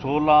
16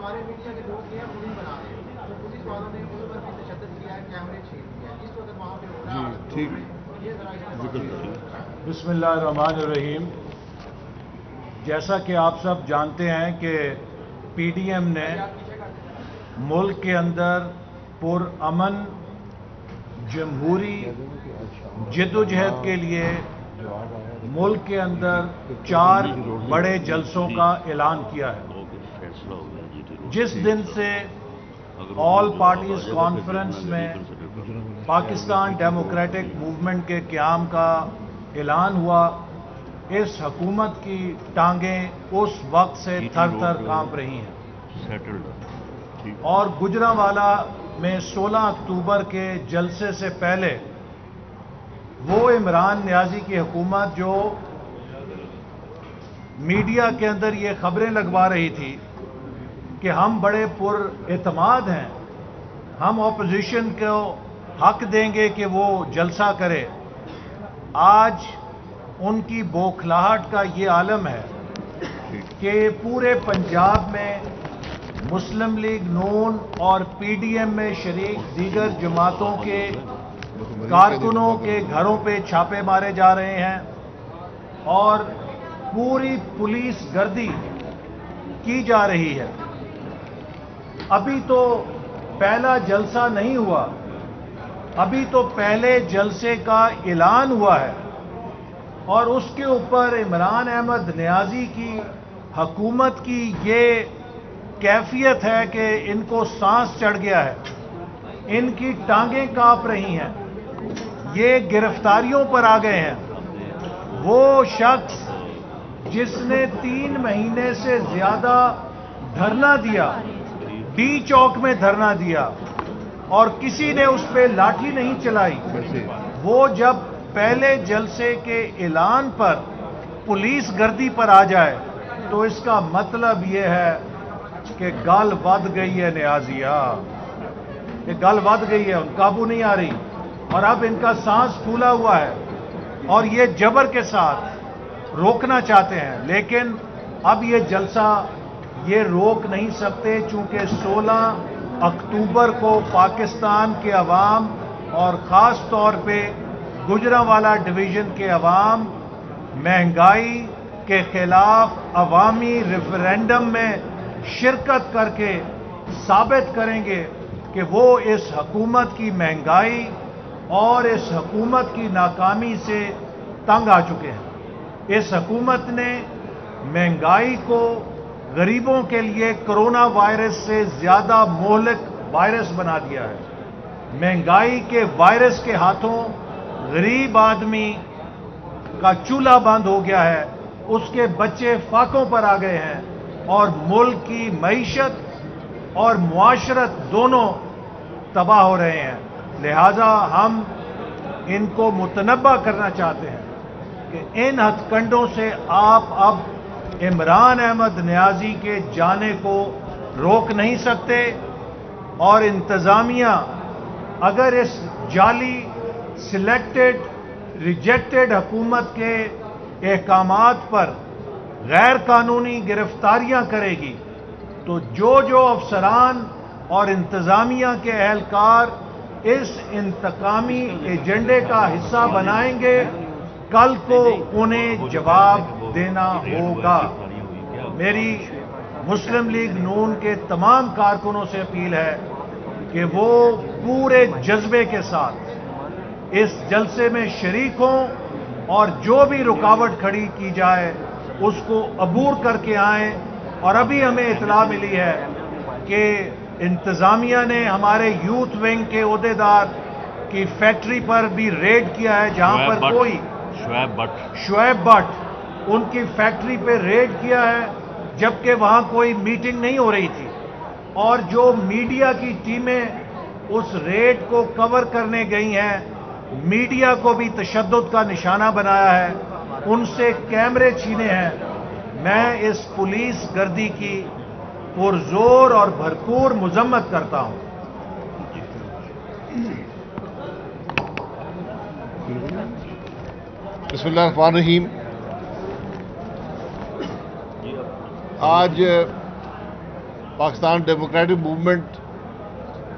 ہمارے میڈیا کے لوگ ہیں وہی بنا رہے ہیں، تو پولیس والوں نے ان پر بھی تشدد کیا ہے، کیمرے چھین دیا ہے، اس وقت وہاں پہ ہو رہا ہے. ٹھیک، یہ ذرا بسم اللہ الرحمن الرحیم. جیسا کہ آپ سب جانتے ہیں کہ پی ڈی ایم نے ملک کے اندر پرامن جمہوری جدوجہد کے لیے ملک کے اندر 4 بڑے جلسوں کا اعلان کیا ہے. جس دن سے آل پارٹیز کانفرنس میں پاکستان ڈیموکریٹک موومنٹ کے قیام کا اعلان ہوا، اس حکومت کی ٹانگیں اس وقت سے تھر تھر کانپ رہی ہیں. اور گجرانوالہ میں 16 اکتوبر کے جلسے سے پہلے وہ عمران نیازی کی حکومت جو میڈیا کے اندر یہ خبریں لگوا رہی تھی کہ ہم بڑے پر اعتماد ہیں، ہم اپوزیشن کو حق دیں گے کہ وہ جلسہ کرے، آج ان کی بوکھلاہٹ کا یہ عالم ہے کہ پورے پنجاب میں مسلم لیگ نون اور پی ڈی ایم میں شریک دیگر جماعتوں کے کارکنوں کے گھروں پہ چھاپے مارے جا رہے ہیں اور پوری پولیس گردی کی جا رہی ہے. ابھی تو پہلا جلسہ نہیں ہوا، ابھی تو پہلے جلسے کا اعلان ہوا ہے اور اس کے اوپر عمران احمد نیازی کی حکومت کی یہ کیفیت ہے کہ ان کو سانس چڑھ گیا ہے، ان کی ٹانگیں کانپ رہی ہیں، یہ گرفتاریوں پر آ گئے ہیں. وہ شخص جس نے 3 مہینے سے زیادہ دھرنا دیا، ڈی چوک میں دھرنا دیا اور کسی نے اس پہ لاٹھی نہیں چلائی، وہ جب پہلے جلسے کے اعلان پر پولیس گردی پر آ جائے تو اس کا مطلب یہ ہے کہ گل ود گئی ہے نیازیہ، کہ گل ود گئی ہے، قابو نہیں آ رہی اور اب ان کا سانس پھولا ہوا ہے اور یہ جبر کے ساتھ روکنا چاہتے ہیں. لیکن اب یہ جلسہ یہ روک نہیں سکتے چونکہ 16 اکتوبر کو پاکستان کے عوام اور خاص طور پہ گجرانوالہ ڈویژن کے عوام مہنگائی کے خلاف عوامی ریفرینڈم میں شرکت کر کے ثابت کریں گے کہ وہ اس حکومت کی مہنگائی اور اس حکومت کی ناکامی سے تنگ آ چکے ہیں. اس حکومت نے مہنگائی کو غریبوں کے لیے کرونا وائرس سے زیادہ مہلک وائرس بنا دیا ہے. مہنگائی کے وائرس کے ہاتھوں غریب آدمی کا چولہا بند ہو گیا ہے، اس کے بچے فاقوں پر آ گئے ہیں اور ملک کی معیشت اور معاشرت دونوں تباہ ہو رہے ہیں. لہذا ہم ان کو متنبہ کرنا چاہتے ہیں کہ ان ہتھ کنڈوں سے آپ اب عمران احمد نیازی کے جانے کو روک نہیں سکتے اور انتظامیہ اگر اس جعلی سلیکٹڈ ریجیکٹڈ حکومت کے احکامات پر غیر قانونی گرفتاریاں کرے گی تو جو افسران اور انتظامیہ کے اہلکار اس انتقامی ایجنڈے کا حصہ بنائیں گے کل کو انہیں جواب دینا ہوگا. میری مسلم لیگ نون کے تمام کارکنوں سے اپیل ہے کہ وہ پورے جذبے کے ساتھ اس جلسے میں شریک ہوں اور جو بھی رکاوٹ کھڑی کی جائے اس کو عبور کر کے آئیں. اور ابھی ہمیں اطلاع ملی ہے کہ انتظامیہ نے ہمارے یوتھ ونگ کے عہدیدار کی فیکٹری پر بھی ریڈ کیا ہے جہاں پر کوئی شعیب بٹ ان کی فیکٹری پہ ریڈ کیا ہے جبکہ وہاں کوئی میٹنگ نہیں ہو رہی تھی اور جو میڈیا کی ٹیمیں اس ریڈ کو کور کرنے گئی ہیں میڈیا کو بھی تشدد کا نشانہ بنایا ہے، ان سے کیمرے چھینے ہیں. میں اس پولیس گردی کی پرزور اور بھرپور مذمت کرتا ہوں. بسم اللہ الرحمن الرحیم. آج پاکستان ڈیموکریٹک موومنٹ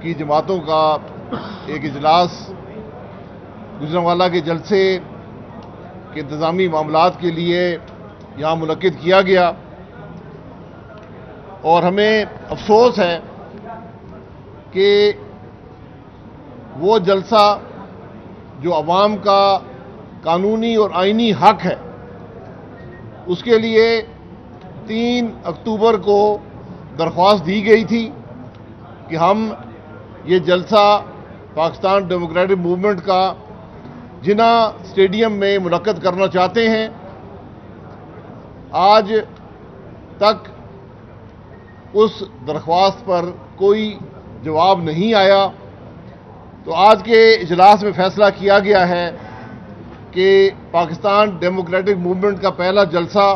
کی جماعتوں کا ایک اجلاس گجرانوالہ کے جلسے کے انتظامی معاملات کے لیے یہاں منعقد کیا گیا، اور ہمیں افسوس ہے کہ وہ جلسہ جو عوام کا قانونی اور آئینی حق ہے، اس کے لیے 3 اکتوبر کو درخواست دی گئی تھی کہ ہم یہ جلسہ پاکستان ڈیموکریٹک موومنٹ کا جناح اسٹیڈیم میں منعقد کرنا چاہتے ہیں۔ آج تک اس درخواست پر کوئی جواب نہیں آیا، تو آج کے اجلاس میں فیصلہ کیا گیا ہے کہ پاکستان ڈیموکریٹک موومنٹ کا پہلا جلسہ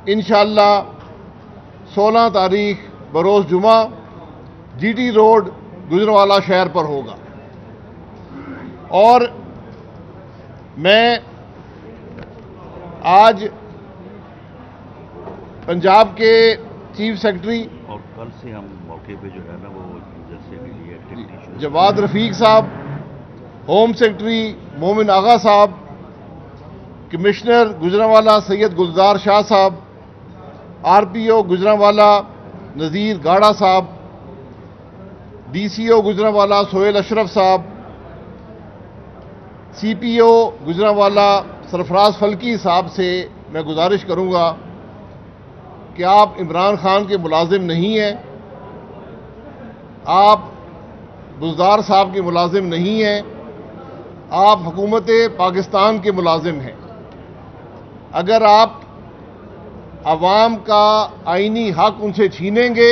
انشاءاللہ 16 تاریخ بروز جمعہ جی ٹی روڈ گجرانوالہ شہر پر ہوگا، اور میں آج پنجاب کے چیف سیکرٹری اور کل سے ہم موقع پہ جو ہے نا وہ جلسے کے لیے ایکٹیویٹی شروع جواد رفیق صاحب، ہوم سیکرٹری مومن آغا صاحب، کمشنر گجرانوالہ سید گلزار شاہ صاحب، آر پی او گجرانوالہ نذیر گاڑا صاحب، ڈی سی او گجرانوالہ سہیل اشرف صاحب، سی پی او گجرانوالہ سرفراز فلکی صاحب سے میں گزارش کروں گا کہ آپ عمران خان کے ملازم نہیں ہیں، آپ بزدار صاحب کے ملازم نہیں ہیں، آپ حکومت پاکستان کے ملازم ہیں۔ اگر آپ عوام کا آئینی حق ان سے چھینیں گے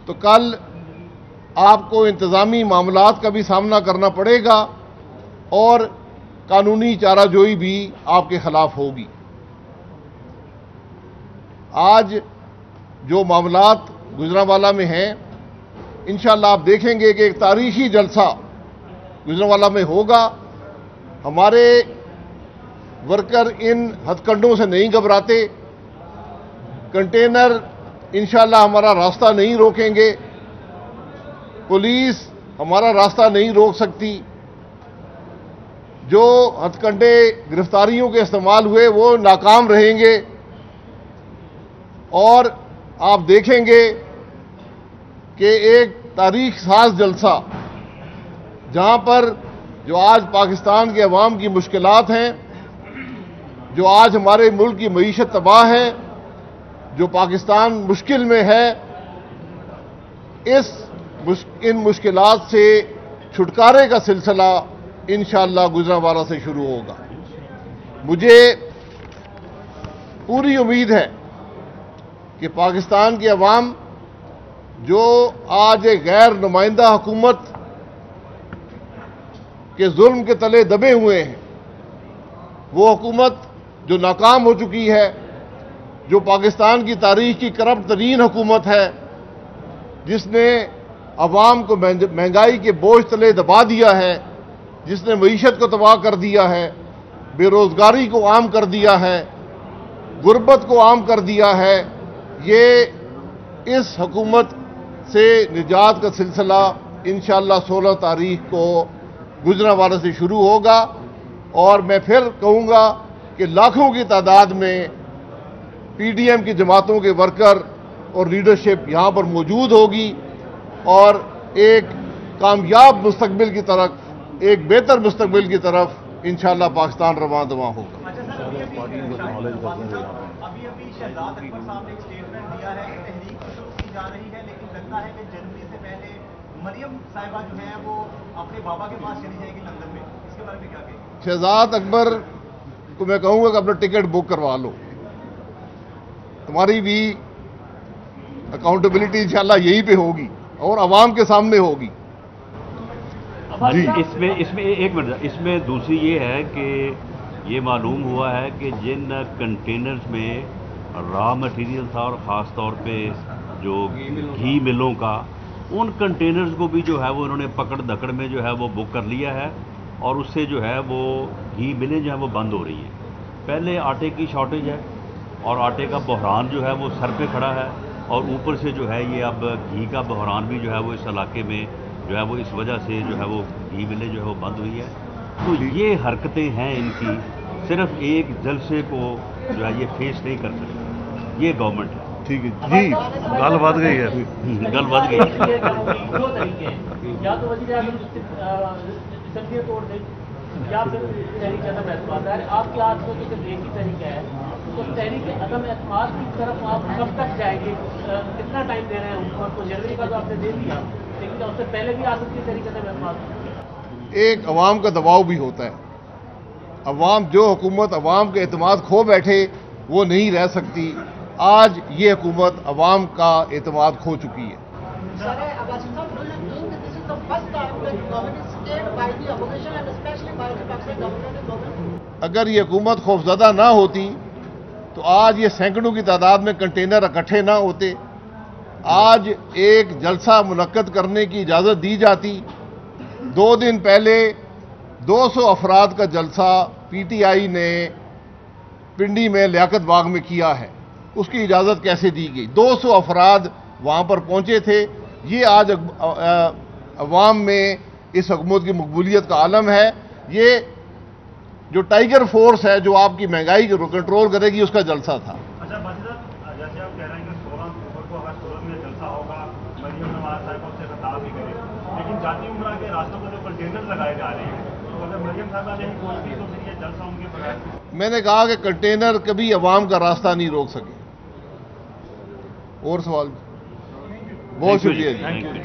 تو کل آپ کو انتظامی معاملات کا بھی سامنا کرنا پڑے گا اور قانونی چارہ جوئی بھی آپ کے خلاف ہوگی۔ آج جو معاملات گجرانوالہ میں ہیں، انشاءاللہ آپ دیکھیں گے کہ ایک تاریخی جلسہ گجرانوالہ میں ہوگا۔ ہمارے ورکر ان ہتھ کنڈوں سے نہیں گھبراتے، کنٹینر انشاءاللہ ہمارا راستہ نہیں روکیں گے، پولیس ہمارا راستہ نہیں روک سکتی۔ جو ہتھ کنڈے گرفتاریوں کے استعمال ہوئے وہ ناکام رہیں گے، اور آپ دیکھیں گے کہ ایک تاریخ ساز جلسہ جہاں پر جو آج پاکستان کے عوام کی مشکلات ہیں، جو آج ہمارے ملک کی معیشت تباہ ہے، جو پاکستان مشکل میں ہے، ان مشکلات سے چھٹکارے کا سلسلہ انشاءاللہ گجرانوالہ سے شروع ہوگا۔ مجھے پوری امید ہے کہ پاکستان کے عوام جو آج ایک غیر نمائندہ حکومت کے ظلم کے تلے دبے ہوئے ہیں، وہ حکومت جو ناکام ہو چکی ہے، جو پاکستان کی تاریخ کی کرپٹ ترین حکومت ہے، جس نے عوام کو مہنگائی کے بوجھ تلے دبا دیا ہے، جس نے معیشت کو تباہ کر دیا ہے، بے روزگاری کو عام کر دیا ہے، غربت کو عام کر دیا ہے، یہ اس حکومت سے نجات کا سلسلہ انشاءاللہ 16 تاریخ کو گجرانوالہ سے شروع ہوگا، اور میں پھر کہوں گا کہ لاکھوں کی تعداد میں پی ڈی ایم کی جماعتوں کے ورکر اور لیڈرشپ یہاں پر موجود ہوگی، اور ایک کامیاب مستقبل کی طرف، ایک بہتر مستقبل کی طرف انشاءاللہ پاکستان رواں دواں ہوگا۔ ابھی شہزاد اکبر صاحب نے ایک اسٹیٹمنٹ دیا ہے کہ تحریک شروع کی جا رہی ہے، لیکن لگتا ہے کہ جنوری سے پہلے مریم صاحبہ جو ہیں وہ اپنے بابا کے پاس چلی جائے گی لندن میں، اس کے بارے میں کیا کہیں گے؟ شہزاد اکبر کو میں کہوں گا کہ اپنا ٹکٹ بک کروا لو، تمہاری بھی اکاؤنٹیبلٹی انشاءاللہ یہی پہ ہوگی اور عوام کے سامنے ہوگی۔ جی اس میں ایک منٹ، اس میں دوسری یہ ہے کہ یہ معلوم ہوا ہے کہ جن کنٹینرز میں را مٹیریل تھا، اور خاص طور پہ جو گھی ملوں کا، ان کنٹینرز کو بھی جو ہے وہ انہوں نے پکڑ دھکڑ میں جو ہے وہ بک کر لیا ہے، اور اس سے جو ہے وہ گھی ملیں جو ہے وہ بند ہو رہی ہیں۔ پہلے آٹے کی شارٹیج ہے اور آٹے کا بحران جو ہے وہ سر پہ کھڑا ہے، اور اوپر سے جو ہے یہ اب گھی کا بحران بھی جو ہے وہ اس علاقے میں جو ہے وہ اس وجہ سے جو ہے وہ گھی ملیں جو ہے وہ بند ہوئی ہے. تو یہ حرکتیں ہیں ان کی، صرف ایک جلسے کو جو ہے یہ فیس نہیں کر سکتی، یہ گورنمنٹ ہے. ٹھیک ہے جی، گل بد گئی ہے. گل بد گئی. دو طریقے ہیں، یا تو وزیر اعظم اسمبلی توڑ دیں یا پھر تحریک عدم اعتماد. آپ کے ہاتھ میں تو ایک ہی طریقہ ہے، تو تحریک عدم اعتماد کی طرف آپ کب تک جائیں گے؟ کتنا ٹائم دے رہے ہیں حکومت کو؟ جنوری کا تو آپ نے دے دیا، لیکن اس سے پہلے بھی آ سکتی ہے تحریک عدم اعتماد. ایک عوام کا دباؤ بھی ہوتا ہے. عوام جو حکومت عوام کے اعتماد کھو بیٹھے وہ نہیں رہ سکتی. آج یہ حکومت عوام کا اعتماد کھو چکی ہے. اگر یہ حکومت خوفزدہ نہ ہوتی تو آج یہ سینکڑوں کی تعداد میں کنٹینر اکٹھے نہ ہوتے. آج ایک جلسہ منعقد کرنے کی اجازت دی جاتی. 2 دن پہلے 200 افراد کا جلسہ پی ٹی آئی نے پنڈی میں لیاقت باغ میں کیا ہے. اس کی اجازت کیسے دی گئی؟ 200 افراد وہاں پر پہنچے تھے. یہ آج عوام میں اس حکومت کی مقبولیت کا عالم ہے. یہ جو ٹائیگر فورس ہے جو آپ کی مہنگائی کو کنٹرول کرے گی، اس کا جلسہ تھا. اچھا جیسے آپ کہہ رہے ہیں کہ 16 اکتوبر کو ہر صورت میں جلسہ ہوگا، مریم نواز صاحبہ سے خطاب بھی کرے، لیکن جاتی عمرہ کے راستوں پر جو کنٹینر لگائے جا رہے ہیں، تو اگر مریم صاحبہ نہیں پہنچتی تو پھر یہ جلسہ ان کے بغیر. میں نے کہا کہ کنٹینر کبھی عوام کا راستہ نہیں روک سکے. اور سوال؟ بہت شکریہ جی.